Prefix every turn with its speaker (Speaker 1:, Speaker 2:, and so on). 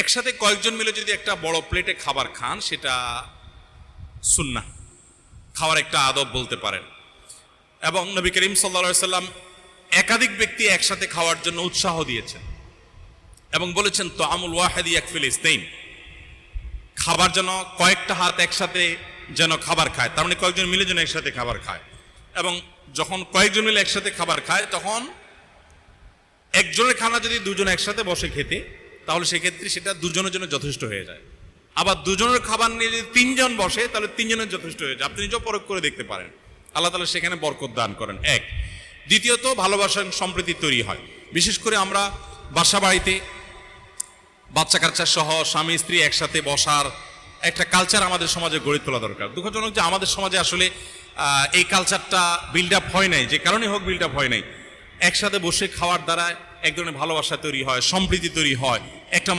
Speaker 1: একসাথে কয়েকজন মিলে যদি একটা বড় প্লেটে খাবার খান সেটা সুন্নাহ, খাওয়ার একটা আদব বলতে পারেন। এবং নবী করিম সাল্লাল্লাহু আলাইহি সাল্লাম একাধিক ব্যক্তি একসাথে খাওয়ার জন্য উৎসাহ দিয়েছেন এবং বলেছেন তাআমুল ওয়াহিদি ইয়াকফিল ইসনাইন, খাবার যেন কয়েকটা হাত একসাথে যেন খাবার খায়, তার মানে কয়েকজন মিলে যেন একসাথে খাবার খায়। এবং যখন কয়েকজন মিলে একসাথে খাবার খায় তখন একজনের খানা যদি দুজন একসাথে বসে খেতে, তাহলে সেক্ষেত্রে সেটা দুজনের জন্য যথেষ্ট হয়ে যায়। আবার দুজনের খাবার নিয়ে যদি তিনজন বসে তাহলে তিনজনের যথেষ্ট হয়ে যায়। আপনি নিজেও পরখ করে দেখতে পারেন, আল্লাহ তাআলা সেখানে বরকত দান করেন। এক, দ্বিতীয়ত ভালোবাসা সম্প্রীতি তৈরি হয়। বিশেষ করে আমরা বাসা বাড়িতে বাচ্চা কাচ্চা সহ স্বামী স্ত্রী একসাথে বসার একটা কালচার আমাদের সমাজে গড়ে তোলা দরকার। দুঃখজনক যে আমাদের সমাজে আসলে এই কালচারটা বিল্ড আপ হয় নাই, যে কারণে হোক বিল্ড আপ হয় নাই। একসাথে বসে খাওয়ার দ্বারা এক ধরনের ভালোবাসা তৈরি হয়, সম্প্রীতি তৈরি হয়, একটা